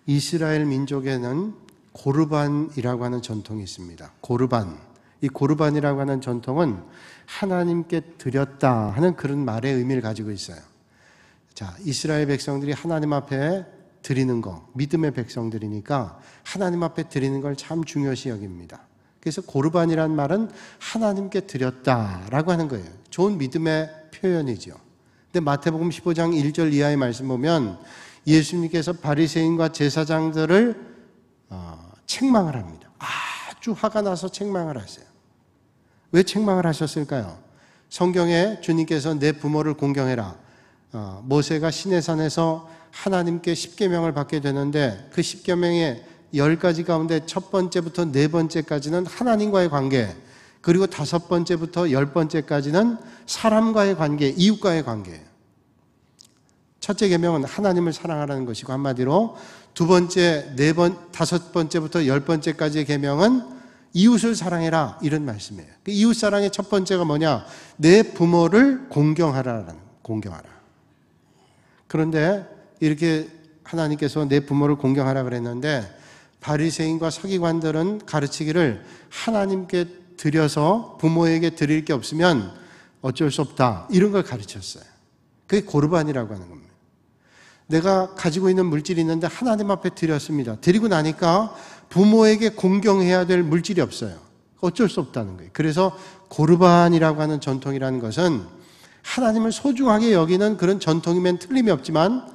이스라엘 민족에는 고르반이라고 하는 전통이 있습니다. 고르반. 이 고르반이라고 하는 전통은 하나님께 드렸다 하는 그런 말의 의미를 가지고 있어요. 자, 이스라엘 백성들이 하나님 앞에 드리는 거, 믿음의 백성들이니까 하나님 앞에 드리는 걸 참 중요시 여깁니다. 그래서 고르반이라는 말은 하나님께 드렸다라고 하는 거예요. 좋은 믿음의 표현이죠. 근데 마태복음 15장 1절 이하의 말씀 보면 예수님께서 바리새인과 제사장들을 책망을 합니다. 아주 화가 나서 책망을 하세요. 왜 책망을 하셨을까요? 성경에 주님께서 내 부모를 공경해라. 모세가 시내산에서 하나님께 십계명을 받게 되는데 그 십계명의 10가지 가운데 첫 번째부터 네 번째까지는 하나님과의 관계, 그리고 5번째부터 10번째까지는 사람과의 관계, 이웃과의 관계예요. 첫째 계명은 하나님을 사랑하라는 것이고, 한마디로 두 번째, 다섯 번째부터 10번째까지의 계명은 이웃을 사랑해라, 이런 말씀이에요. 그 이웃 사랑의 첫 번째가 뭐냐? 내 부모를 공경하라. 그런데 이렇게 하나님께서 내 부모를 공경하라 그랬는데 바리새인과 서기관들은 가르치기를 하나님께 드려서 부모에게 드릴 게 없으면 어쩔 수 없다, 이런 걸 가르쳤어요. 그게 고르반이라고 하는 겁니다. 내가 가지고 있는 물질이 있는데 하나님 앞에 드렸습니다. 드리고 나니까 부모에게 공경해야 될 물질이 없어요. 어쩔 수 없다는 거예요. 그래서 고르반이라고 하는 전통이라는 것은 하나님을 소중하게 여기는 그런 전통이면 틀림이 없지만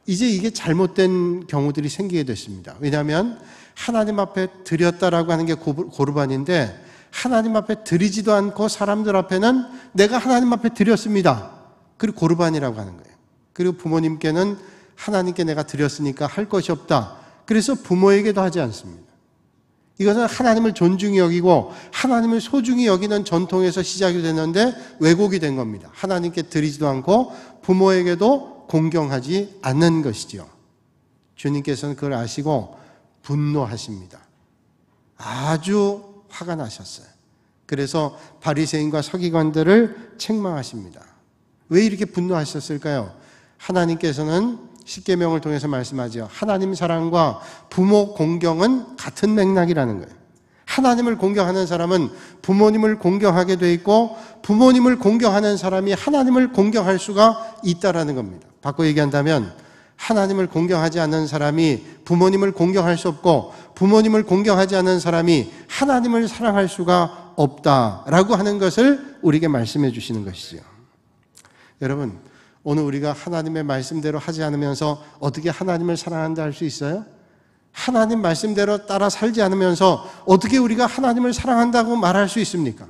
이제 이게 잘못된 경우들이 생기게 됐습니다. 왜냐하면 하나님 앞에 드렸다라고 하는 게 고르반인데 하나님 앞에 드리지도 않고 사람들 앞에는 내가 하나님 앞에 드렸습니다, 그리고 고르반이라고 하는 거예요. 그리고 부모님께는 하나님께 내가 드렸으니까 할 것이 없다, 그래서 부모에게도 하지 않습니다. 이것은 하나님을 존중히 여기고 하나님을 소중히 여기는 전통에서 시작이 됐는데 왜곡이 된 겁니다. 하나님께 드리지도 않고 부모에게도 공경하지 않는 것이죠. 주님께서는 그걸 아시고 분노하십니다. 아주 화가 나셨어요. 그래서 바리새인과 서기관들을 책망하십니다. 왜 이렇게 분노하셨을까요? 하나님께서는 십계명을 통해서 말씀하죠. 하나님 사랑과 부모 공경은 같은 맥락이라는 거예요. 하나님을 공경하는 사람은 부모님을 공경하게 돼 있고 부모님을 공경하는 사람이 하나님을 공경할 수가 있다라는 겁니다. 바꿔 얘기한다면 하나님을 공경하지 않는 사람이 부모님을 공경할 수 없고 부모님을 공경하지 않는 사람이 하나님을 사랑할 수가 없다라고 하는 것을 우리에게 말씀해 주시는 것이죠. 여러분, 오늘 우리가 하나님의 말씀대로 하지 않으면서 어떻게 하나님을 사랑한다 할 수 있어요? 하나님 말씀대로 따라 살지 않으면서 어떻게 우리가 하나님을 사랑한다고 말할 수 있습니까?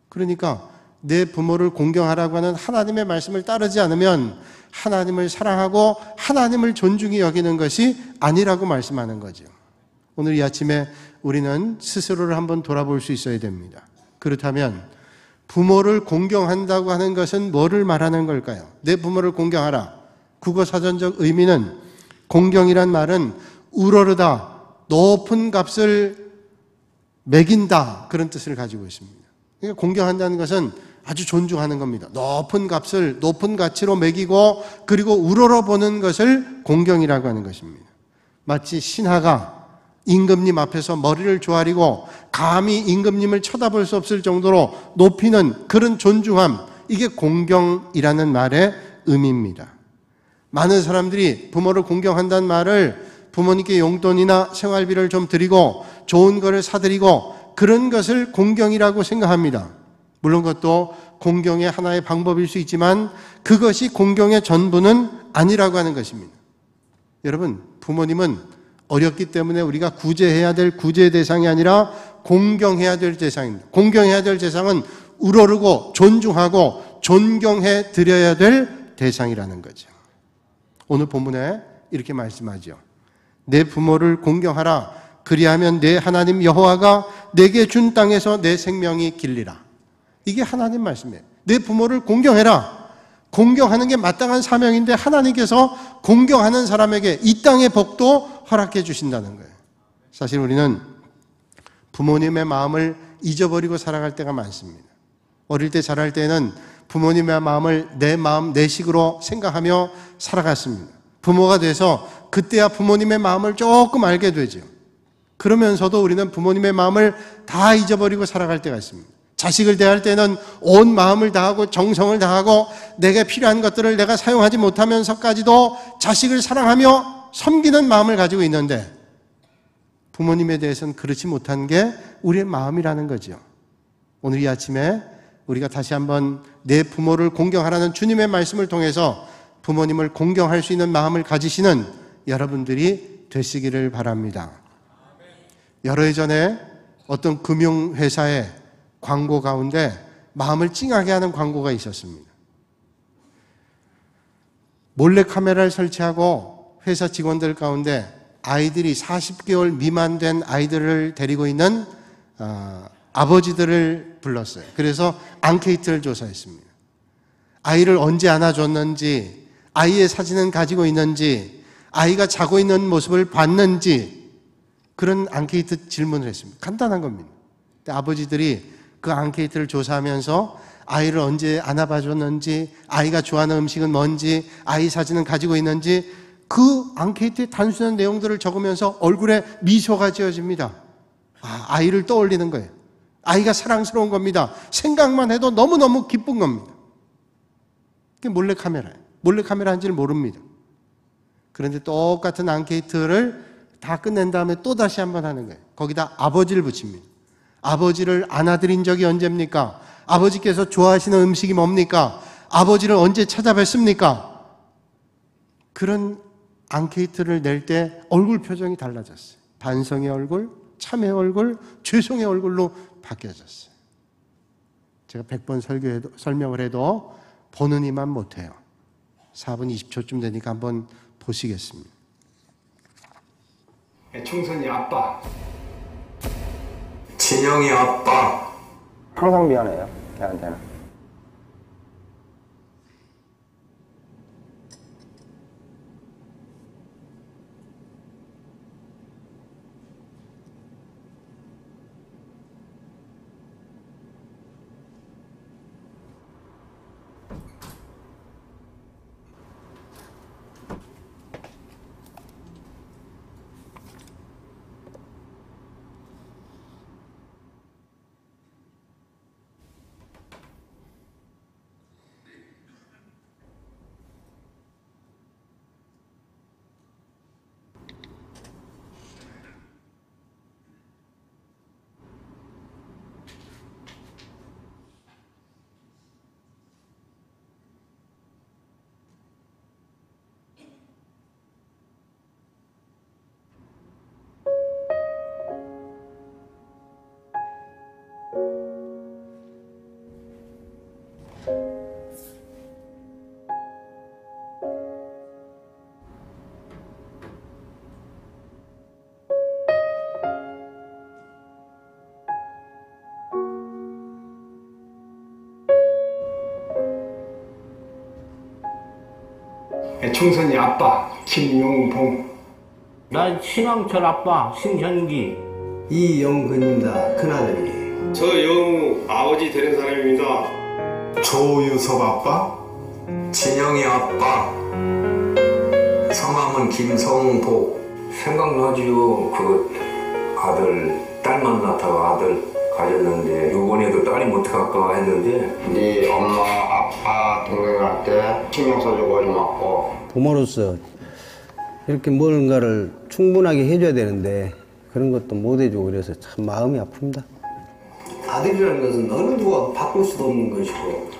그러니까 내 부모를 공경하라고 하는 하나님의 말씀을 따르지 않으면 하나님을 사랑하고 하나님을 존중히 여기는 것이 아니라고 말씀하는 거죠. 오늘 이 아침에 우리는 스스로를 한번 돌아볼 수 있어야 됩니다. 그렇다면 부모를 공경한다고 하는 것은 뭐를 말하는 걸까요? 내 부모를 공경하라. 국어사전적 의미는, 공경이란 말은 우러르다, 높은 값을 매긴다, 그런 뜻을 가지고 있습니다. 그러니까 공경한다는 것은 아주 존중하는 겁니다. 높은 값을 높은 가치로 매기고 그리고 우러러 보는 것을 공경이라고 하는 것입니다. 마치 신하가 임금님 앞에서 머리를 조아리고 감히 임금님을 쳐다볼 수 없을 정도로 높이는 그런 존중함, 이게 공경이라는 말의 의미입니다. 많은 사람들이 부모를 공경한다는 말을 부모님께 용돈이나 생활비를 좀 드리고 좋은 거를 사드리고 그런 것을 공경이라고 생각합니다. 물론 그것도 공경의 하나의 방법일 수 있지만 그것이 공경의 전부는 아니라고 하는 것입니다. 여러분, 부모님은 어렵기 때문에 우리가 구제해야 될 구제 대상이 아니라 공경해야 될 대상입니다. 공경해야 될 대상은 우러르고 존중하고 존경해 드려야 될 대상이라는 거죠. 오늘 본문에 이렇게 말씀하죠. 내 부모를 공경하라. 그리하면 내 하나님 여호와가 내게 준 땅에서 내 생명이 길리라. 이게 하나님 말씀이에요. 내 부모를 공경해라. 공경하는 게 마땅한 사명인데 하나님께서 공경하는 사람에게 이 땅의 복도 허락해 주신다는 거예요. 사실 우리는 부모님의 마음을 잊어버리고 살아갈 때가 많습니다. 어릴 때 자랄 때는 부모님의 마음을 내 마음, 내 식으로 생각하며 살아갔습니다. 부모가 돼서 그때야 부모님의 마음을 조금 알게 되죠. 그러면서도 우리는 부모님의 마음을 다 잊어버리고 살아갈 때가 있습니다. 자식을 대할 때는 온 마음을 다하고 정성을 다하고 내게 필요한 것들을 내가 사용하지 못하면서까지도 자식을 사랑하며 섬기는 마음을 가지고 있는데 부모님에 대해서는 그렇지 못한 게 우리의 마음이라는 거죠. 오늘 이 아침에 우리가 다시 한번 내 부모를 공경하라는 주님의 말씀을 통해서 부모님을 공경할 수 있는 마음을 가지시는 여러분들이 되시기를 바랍니다. 여러 해 전에 어떤 금융회사의 광고 가운데 마음을 찡하게 하는 광고가 있었습니다. 몰래카메라를 설치하고 회사 직원들 가운데 아이들이 40개월 미만 된 아이들을 데리고 있는 아버지들을 불렀어요. 그래서 앙케이트를 조사했습니다. 아이를 언제 안아줬는지, 아이의 사진은 가지고 있는지, 아이가 자고 있는 모습을 봤는지 그런 앙케이트 질문을 했습니다. 간단한 겁니다. 근데 아버지들이 그 앙케이트를 조사하면서 아이를 언제 안아봐줬는지, 아이가 좋아하는 음식은 뭔지, 아이 사진은 가지고 있는지 그 앙케이트의 단순한 내용들을 적으면서 얼굴에 미소가 지어집니다. 아이를 떠올리는 거예요. 아이가 사랑스러운 겁니다. 생각만 해도 너무너무 기쁜 겁니다. 그게 몰래카메라예요. 몰래카메라인지를 모릅니다. 그런데 똑같은 앙케이트를 다 끝낸 다음에 또 다시 한번 하는 거예요. 거기다 아버지를 붙입니다. 아버지를 안아드린 적이 언제입니까? 아버지께서 좋아하시는 음식이 뭡니까? 아버지를 언제 찾아뵀습니까? 그런 앙케이트를 낼 때 얼굴 표정이 달라졌어요. 반성의 얼굴, 참의 얼굴, 죄송의 얼굴로 바뀌어졌어요. 제가 100번 설명을 해도 보는 이만 못해요. 4분 20초쯤 되니까 한번 보시겠습니다. 충선이 아빠, 진영이 아빠. 항상 미안해요, 걔한테는. 충선이 아빠, 김용봉. 난 신왕철 아빠 신현기. 이영근입니다. 큰아들이. 저 영우 아버지 되는 사람입니다. 조유섭 아빠. 진영이 아빠. 성함은 김성복. 생각나지요. 그 아들, 딸만 낳다가 아들 가졌는데 요번에도 딸이 못할까 했는데 네 엄마, 아빠, 동생한테 신경 써주고 좀 왔고. 부모로서 이렇게 뭔가를 충분하게 해줘야 되는데 그런 것도 못 해주고 그래서 참 마음이 아픕니다. 아들이라는 것은 어느 누가 바꿀 수도 없는 것이고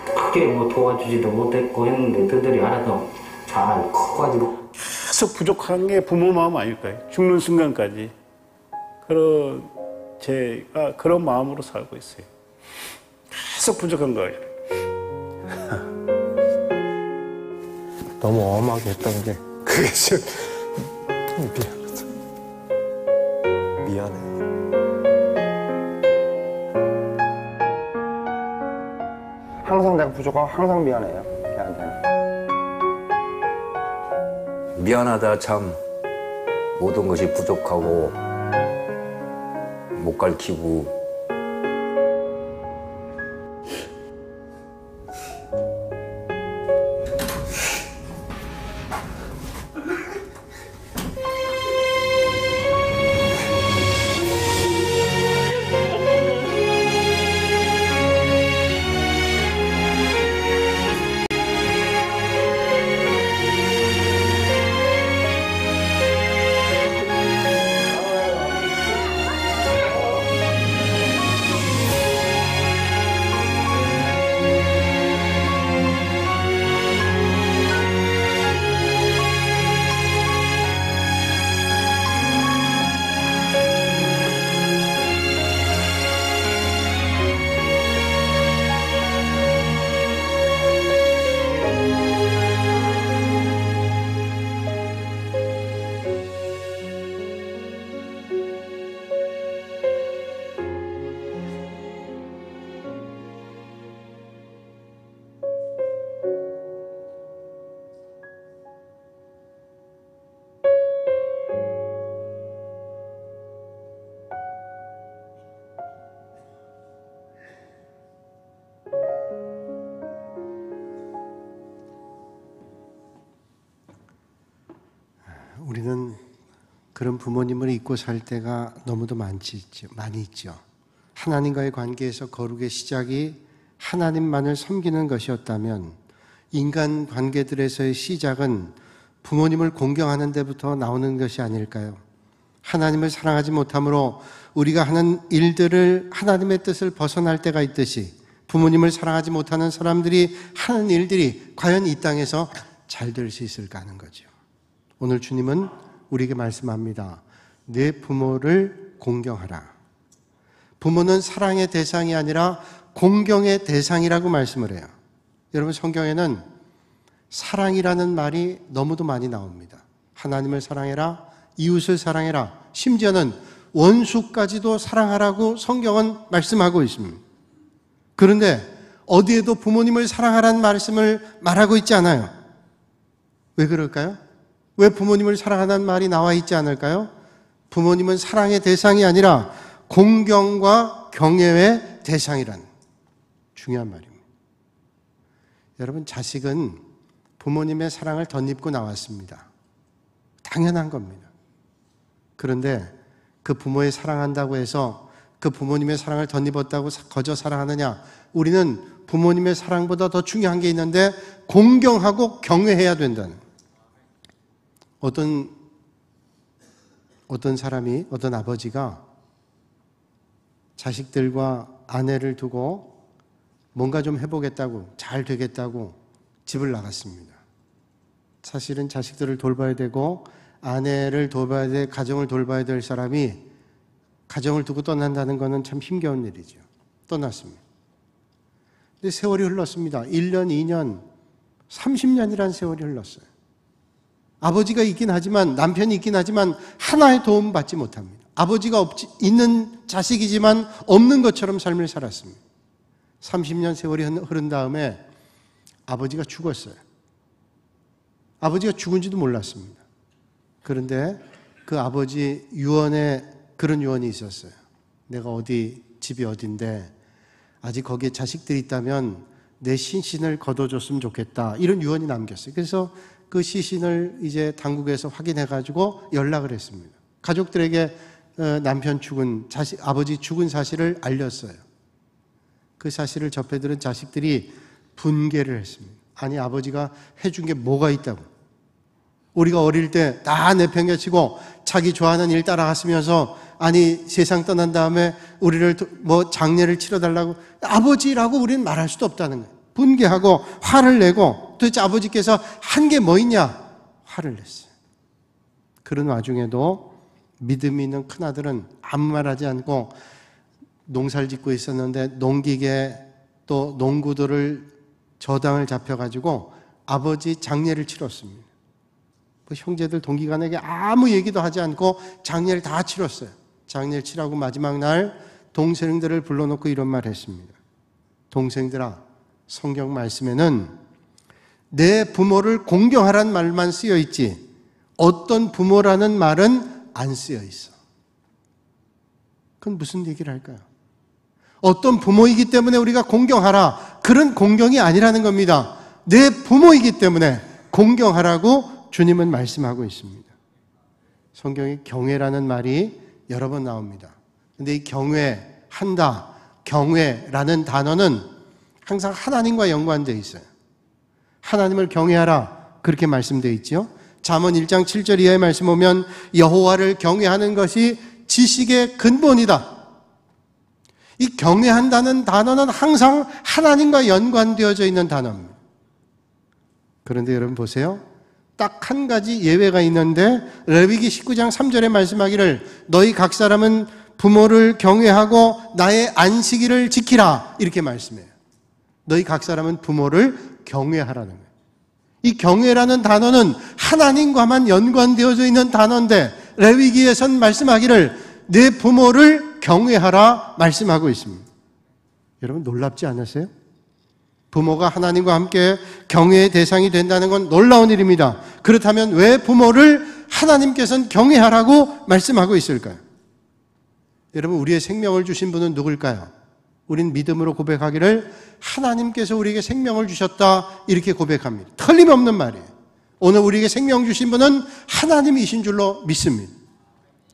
크게 뭐 도와주지도 못했고 했는데 그들이 알아서 잘 커가지고 계속 부족한 게 부모 마음 아닐까요? 죽는 순간까지. 제가 그런 마음으로 살고 있어요. 계속 부족한 거예요. 너무 엄하게 했던 게 그게 좀 미안하다. 미안해요. 항상 내가 부족하고 항상 미안해요, 걔한테는. 미안하다 참 모든 것이 부족하고 못 가르치고 우리는 그런 부모님을 잊고 살 때가 너무도 많이 있죠. 하나님과의 관계에서 거룩의 시작이 하나님만을 섬기는 것이었다면 인간 관계들에서의 시작은 부모님을 공경하는 데부터 나오는 것이 아닐까요? 하나님을 사랑하지 못함으로 우리가 하는 일들을 하나님의 뜻을 벗어날 때가 있듯이 부모님을 사랑하지 못하는 사람들이 하는 일들이 과연 이 땅에서 잘 될 수 있을까 하는 거죠. 오늘 주님은 우리에게 말씀합니다. 내 부모를 공경하라. 부모는 사랑의 대상이 아니라 공경의 대상이라고 말씀을 해요. 여러분, 성경에는 사랑이라는 말이 너무도 많이 나옵니다. 하나님을 사랑해라, 이웃을 사랑해라, 심지어는 원수까지도 사랑하라고 성경은 말씀하고 있습니다. 그런데 어디에도 부모님을 사랑하라는 말씀을 말하고 있지 않아요. 왜 그럴까요? 왜 부모님을 사랑하라는 말이 나와 있지 않을까요? 부모님은 사랑의 대상이 아니라 공경과 경외의 대상이란 중요한 말입니다. 여러분, 자식은 부모님의 사랑을 덧입고 나왔습니다. 당연한 겁니다. 그런데 그 부모의 사랑한다고 해서 그 부모님의 사랑을 덧입었다고 거저 사랑하느냐? 우리는 부모님의 사랑보다 더 중요한 게 있는데 공경하고 경외해야 된다는. 어떤 아버지가 자식들과 아내를 두고 뭔가 좀 해보겠다고, 잘 되겠다고 집을 나갔습니다. 사실은 자식들을 돌봐야 되고 아내를 돌봐야 돼, 가정을 돌봐야 될 사람이 가정을 두고 떠난다는 것은 참 힘겨운 일이죠. 떠났습니다. 근데 세월이 흘렀습니다. 1년, 2년, 30년이라는 세월이 흘렀어요. 아버지가 있긴 하지만, 남편이 있긴 하지만 하나의 도움 받지 못합니다. 아버지가 있는 자식이지만 없는 것처럼 삶을 살았습니다. 30년 세월이 흐른 다음에 아버지가 죽었어요. 아버지가 죽은지도 몰랐습니다. 그런데 그 아버지 유언에 그런 유언이 있었어요. 내가 집이 어딘데 아직 거기에 자식들이 있다면 내 신신을 거둬줬으면 좋겠다. 이런 유언이 남겼어요. 그래서 그 시신을 이제 당국에서 확인해가지고 연락을 했습니다. 가족들에게 남편 아버지 죽은 사실을 알렸어요. 그 사실을 접해 들은 자식들이 분개를 했습니다. 아니, 아버지가 해준 게 뭐가 있다고. 우리가 어릴 때 다 내팽개치고 자기 좋아하는 일 따라갔으면서 아니, 세상 떠난 다음에 우리를 장례를 치러달라고 아버지라고 우리는 말할 수도 없다는 거예요. 분개하고 화를 내고 도대체 아버지께서 한 게 뭐 있냐? 화를 냈어요. 그런 와중에도 믿음이 있는 큰아들은 아무 말하지 않고 농사를 짓고 있었는데 농기계 또 농구들을 저당을 잡혀가지고 아버지 장례를 치렀습니다. 그 형제들 동기간에게 아무 얘기도 하지 않고 장례를 다 치렀어요. 장례를 치라고 마지막 날 동생들을 불러놓고 이런 말을 했습니다. 동생들아, 성경 말씀에는 내 부모를 공경하라는 말만 쓰여 있지 어떤 부모라는 말은 안 쓰여 있어. 그건 무슨 얘기를 할까요? 어떤 부모이기 때문에 우리가 공경하라, 그런 공경이 아니라는 겁니다. 내 부모이기 때문에 공경하라고 주님은 말씀하고 있습니다. 성경에 경외라는 말이 여러 번 나옵니다. 근데 이 경외한다, 경외라는 단어는 항상 하나님과 연관되어 있어요. 하나님을 경외하라, 그렇게 말씀되어 있죠. 잠언 1장 7절 이하의 말씀 보면 여호와를 경외하는 것이 지식의 근본이다. 이 경외한다는 단어는 항상 하나님과 연관되어져 있는 단어입니다. 그런데 여러분 보세요. 딱 한 가지 예외가 있는데 레위기 19장 3절에 말씀하기를 너희 각 사람은 부모를 경외하고 나의 안식일을 지키라, 이렇게 말씀해요. 너희 각 사람은 부모를 경외하라는 거예요. 이 경외라는 단어는 하나님과만 연관되어져 있는 단어인데 레위기에선 말씀하기를 내 부모를 경외하라 말씀하고 있습니다. 여러분 놀랍지 않으세요? 부모가 하나님과 함께 경외의 대상이 된다는 건 놀라운 일입니다. 그렇다면 왜 부모를 하나님께서는 경외하라고 말씀하고 있을까요? 여러분, 우리의 생명을 주신 분은 누굴까요? 우린 믿음으로 고백하기를 하나님께서 우리에게 생명을 주셨다, 이렇게 고백합니다. 틀림없는 말이에요. 오늘 우리에게 생명 주신 분은 하나님이신 줄로 믿습니다.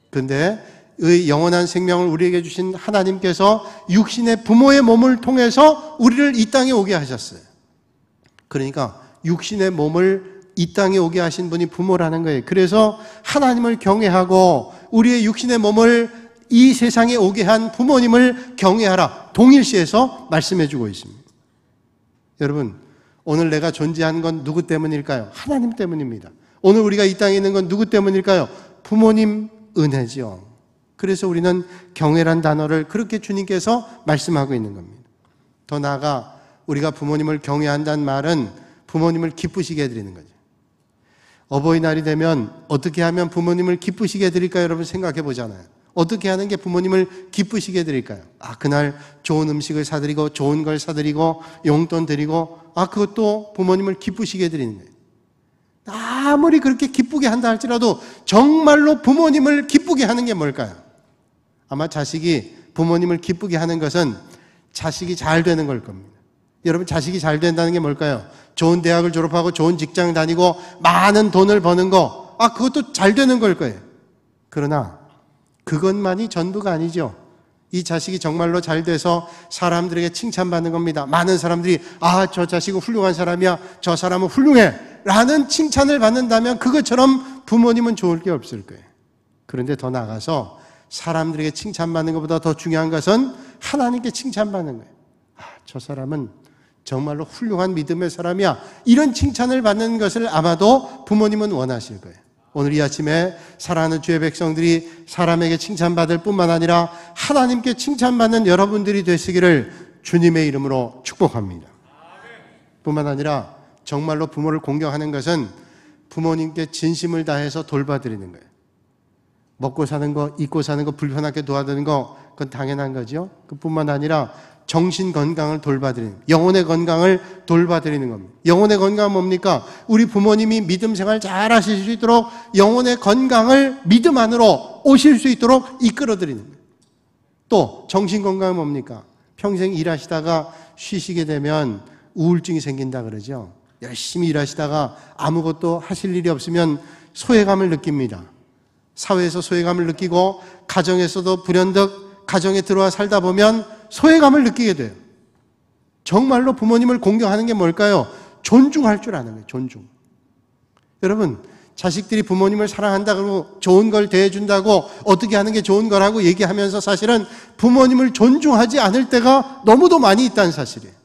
그런데 의 영원한 생명을 우리에게 주신 하나님께서 육신의 부모의 몸을 통해서 우리를 이 땅에 오게 하셨어요. 그러니까 육신의 몸을 이 땅에 오게 하신 분이 부모라는 거예요. 그래서 하나님을 경외하고 우리의 육신의 몸을 이 세상에 오게 한 부모님을 경외하라. 동일시해서 말씀해 주고 있습니다. 여러분, 오늘 내가 존재한 건 누구 때문일까요? 하나님 때문입니다. 오늘 우리가 이 땅에 있는 건 누구 때문일까요? 부모님 은혜죠. 그래서 우리는 경외란 단어를 그렇게 주님께서 말씀하고 있는 겁니다. 더 나아가 우리가 부모님을 경외한다는 말은 부모님을 기쁘시게 해드리는 거죠. 어버이날이 되면 어떻게 하면 부모님을 기쁘시게 해드릴까요? 여러분 생각해 보잖아요. 어떻게 하는 게 부모님을 기쁘시게 해드릴까요? 그날 좋은 음식을 사드리고 좋은 걸 사드리고 용돈 드리고 그것도 부모님을 기쁘시게 해드리는 거예요. 아무리 그렇게 기쁘게 한다 할지라도 정말로 부모님을 기쁘게 하는 게 뭘까요? 아마 자식이 부모님을 기쁘게 하는 것은 자식이 잘 되는 걸 겁니다. 여러분, 자식이 잘 된다는 게 뭘까요? 좋은 대학을 졸업하고 좋은 직장 다니고 많은 돈을 버는 거, 그것도 잘 되는 걸 거예요. 그러나 그것만이 전부가 아니죠. 이 자식이 정말로 잘 돼서 사람들에게 칭찬받는 겁니다. 많은 사람들이 저 자식은 훌륭한 사람이야, 저 사람은 훌륭해 라는 칭찬을 받는다면 그것처럼 부모님은 좋을 게 없을 거예요. 그런데 더 나아가서 사람들에게 칭찬받는 것보다 더 중요한 것은 하나님께 칭찬받는 거예요. 저 사람은 정말로 훌륭한 믿음의 사람이야. 이런 칭찬을 받는 것을 아마도 부모님은 원하실 거예요. 오늘 이 아침에 사랑하는 주의 백성들이 사람에게 칭찬받을 뿐만 아니라 하나님께 칭찬받는 여러분들이 되시기를 주님의 이름으로 축복합니다. 뿐만 아니라 정말로 부모를 공경하는 것은 부모님께 진심을 다해서 돌봐드리는 거예요. 먹고 사는 거, 입고 사는 거, 불편하게 도와드리는 거, 그건 당연한 거죠. 그뿐만 아니라 정신 건강을 돌봐드리는, 영혼의 건강을 돌봐드리는 겁니다. 영혼의 건강은 뭡니까? 우리 부모님이 믿음 생활 잘 하실 수 있도록 영혼의 건강을 믿음 안으로 오실 수 있도록 이끌어드리는 거예요. 또 정신 건강은 뭡니까? 평생 일하시다가 쉬시게 되면 우울증이 생긴다 그러죠. 열심히 일하시다가 아무것도 하실 일이 없으면 소외감을 느낍니다. 사회에서 소외감을 느끼고 가정에서도 불현듯 가정에 들어와 살다 보면 소외감을 느끼게 돼요. 정말로 부모님을 공경하는 게 뭘까요? 존중할 줄 아는 거예요. 존중. 여러분, 자식들이 부모님을 사랑한다고 좋은 걸 대해준다고 어떻게 하는 게 좋은 거라고 얘기하면서 사실은 부모님을 존중하지 않을 때가 너무도 많이 있다는 사실이에요.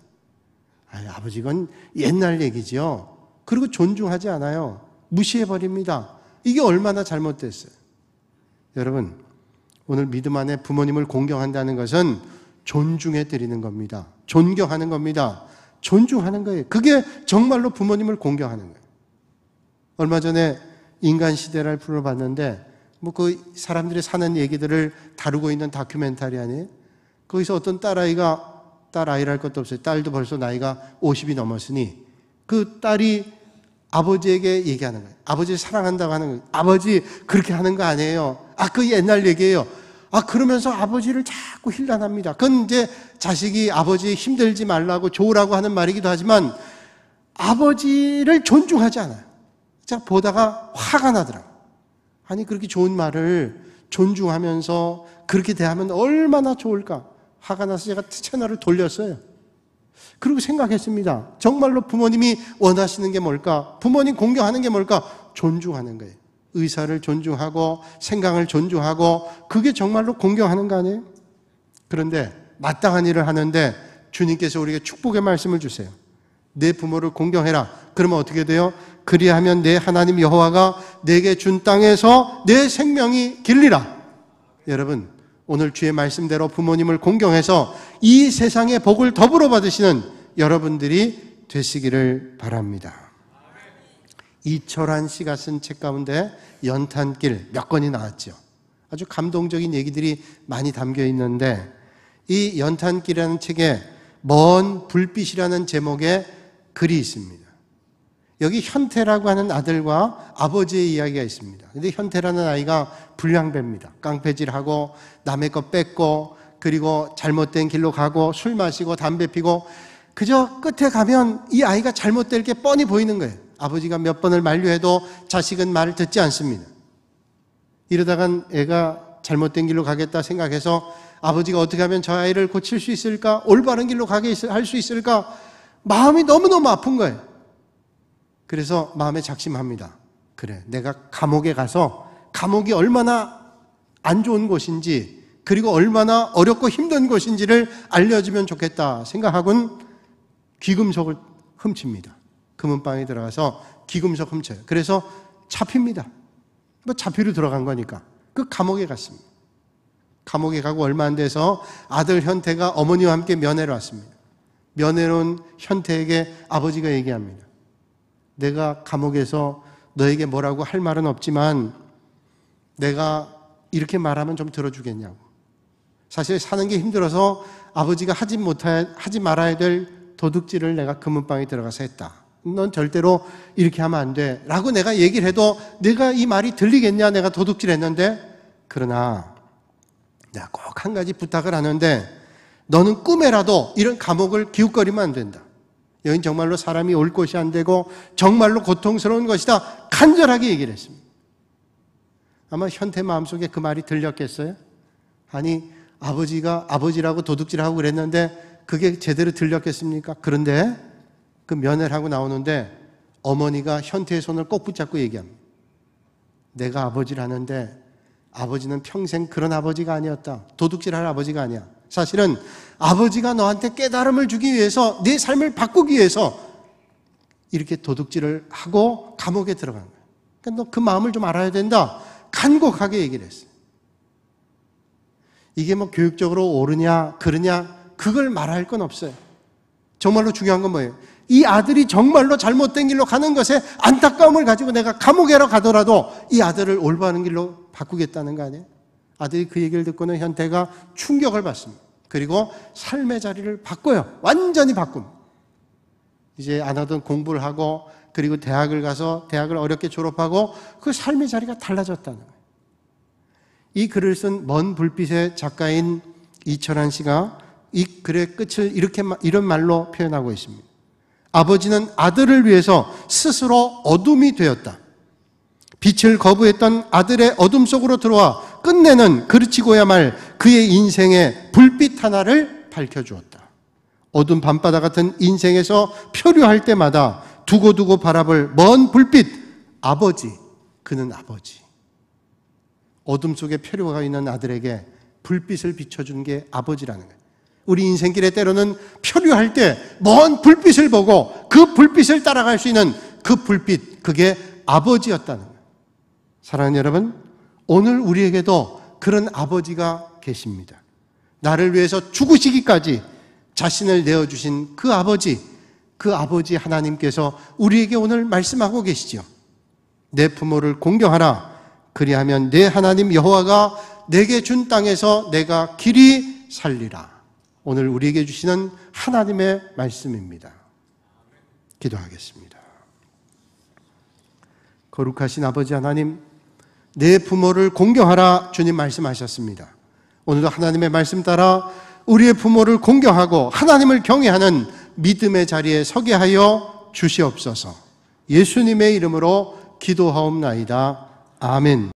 아버지, 이건 옛날 얘기죠. 그리고 존중하지 않아요. 무시해버립니다. 이게 얼마나 잘못됐어요. 여러분, 오늘 믿음 안에 부모님을 공경한다는 것은 존중해 드리는 겁니다. 존경하는 겁니다. 존중하는 거예요. 그게 정말로 부모님을 공경하는 거예요. 얼마 전에 인간 시대를 풀어봤는데 그 사람들이 사는 얘기들을 다루고 있는 다큐멘터리 아니에요? 거기서 어떤 딸아이랄 것도 없어요. 딸도 벌써 나이가 50이 넘었으니 그 딸이 아버지에게 얘기하는 거예요. 아버지를 사랑한다고 하는 거예요. 아버지 그렇게 하는 거 아니에요. 그 옛날 얘기예요. 그러면서 아버지를 자꾸 힐난합니다. 그건 이제 자식이 아버지 힘들지 말라고 좋으라고 하는 말이기도 하지만 아버지를 존중하지 않아요. 보다가 화가 나더라고요. 아니, 그렇게 좋은 말을 존중하면서 그렇게 대하면 얼마나 좋을까. 화가 나서 제가 채널을 돌렸어요. 그리고 생각했습니다. 정말로 부모님이 원하시는 게 뭘까? 부모님 공경하는 게 뭘까? 존중하는 거예요. 의사를 존중하고 생각을 존중하고 그게 정말로 공경하는 거 아니에요? 그런데 마땅한 일을 하는데 주님께서 우리에게 축복의 말씀을 주세요. 내 부모를 공경해라. 그러면 어떻게 돼요? 그리하면 내 하나님 여호와가 내게 준 땅에서 내 생명이 길리라. 여러분, 오늘 주의 말씀대로 부모님을 공경해서 이 세상의 복을 더불어 받으시는 여러분들이 되시기를 바랍니다. 이철환 씨가 쓴 책 가운데 연탄길 몇 권이 나왔죠. 아주 감동적인 얘기들이 많이 담겨 있는데 이 연탄길이라는 책에 먼 불빛이라는 제목의 글이 있습니다. 여기 현태라고 하는 아들과 아버지의 이야기가 있습니다. 근데 현태라는 아이가 불량배입니다. 깡패질하고 남의 거 뺏고 그리고 잘못된 길로 가고 술 마시고 담배 피고 그저 끝에 가면 이 아이가 잘못될 게 뻔히 보이는 거예요. 아버지가 몇 번을 만류해도 자식은 말을 듣지 않습니다. 이러다간 애가 잘못된 길로 가겠다 생각해서 아버지가 어떻게 하면 저 아이를 고칠 수 있을까? 올바른 길로 가게 할 수 있을까? 마음이 너무너무 아픈 거예요. 그래서 마음에 작심합니다. 그래, 내가 감옥에 가서 감옥이 얼마나 안 좋은 곳인지 그리고 얼마나 어렵고 힘든 곳인지를 알려주면 좋겠다 생각하곤 귀금속을 훔칩니다. 금은방에 들어가서 귀금속 훔쳐요. 그래서 잡힙니다. 뭐 잡히러 들어간 거니까. 그 감옥에 갔습니다. 감옥에 가고 얼마 안 돼서 아들 현태가 어머니와 함께 면회를 왔습니다. 면회로 온 현태에게 아버지가 얘기합니다. 내가 감옥에서 너에게 뭐라고 할 말은 없지만 내가 이렇게 말하면 좀 들어주겠냐고. 사실 사는 게 힘들어서 아버지가 하지 말아야 될 도둑질을 내가 금은방에 들어가서 했다. 넌 절대로 이렇게 하면 안 돼 라고 내가 얘기를 해도 내가 이 말이 들리겠냐. 내가 도둑질 했는데. 그러나 내가 꼭 한 가지 부탁을 하는데 너는 꿈에라도 이런 감옥을 기웃거리면 안 된다. 여긴 정말로 사람이 올 곳이 안 되고 정말로 고통스러운 것이다. 간절하게 얘기를 했습니다. 아마 현태 마음속에 그 말이 들렸겠어요? 아니, 아버지가 아버지라고 도둑질하고 그랬는데 그게 제대로 들렸겠습니까? 그런데 그 면회를 하고 나오는데 어머니가 현태의 손을 꼭 붙잡고 얘기합니다. 내가 아버지를 하는데 아버지는 평생 그런 아버지가 아니었다. 도둑질할 아버지가 아니야. 사실은 아버지가 너한테 깨달음을 주기 위해서 네 삶을 바꾸기 위해서 이렇게 도둑질을 하고 감옥에 들어간 거야. 그러니까 너 그 마음을 좀 알아야 된다. 간곡하게 얘기를 했어요. 이게 뭐 교육적으로 옳으냐 그르냐 그걸 말할 건 없어요. 정말로 중요한 건 뭐예요? 이 아들이 정말로 잘못된 길로 가는 것에 안타까움을 가지고 내가 감옥에로 가더라도 이 아들을 올바른 길로 바꾸겠다는 거 아니에요? 아들이 그 얘기를 듣고는 현태가 충격을 받습니다. 그리고 삶의 자리를 바꿔요. 완전히 바꿉니다. 이제 안 하던 공부를 하고 그리고 대학을 가서 대학을 어렵게 졸업하고 그 삶의 자리가 달라졌다는 거예요. 이 글을 쓴 먼 불빛의 작가인 이철환 씨가 이 글의 끝을 이런 말로 표현하고 있습니다. 아버지는 아들을 위해서 스스로 어둠이 되었다. 빛을 거부했던 아들의 어둠 속으로 들어와 끝내는 그르치고야 말 그의 인생의 불빛 하나를 밝혀주었다. 어두운 밤바다 같은 인생에서 표류할 때마다 두고두고 바라볼 먼 불빛, 아버지, 그는 아버지. 어둠 속에 표류가 있는 아들에게 불빛을 비춰준 게 아버지라는 거예요. 우리 인생길에 때로는 표류할 때 먼 불빛을 보고 그 불빛을 따라갈 수 있는 그 불빛, 그게 아버지였다는 거예요. 사랑하는 여러분, 오늘 우리에게도 그런 아버지가 계십니다. 나를 위해서 죽으시기까지 자신을 내어주신 그 아버지 하나님께서 우리에게 오늘 말씀하고 계시죠. 내 부모를 공경하라. 그리하면 내 하나님 여호와가 내게 준 땅에서 내가 길이 살리라. 오늘 우리에게 주시는 하나님의 말씀입니다. 기도하겠습니다. 거룩하신 아버지 하나님, 내 부모를 공경하라 주님 말씀하셨습니다. 오늘도 하나님의 말씀 따라 우리의 부모를 공경하고 하나님을 경외하는 믿음의 자리에 서게 하여 주시옵소서. 예수님의 이름으로 기도하옵나이다. 아멘.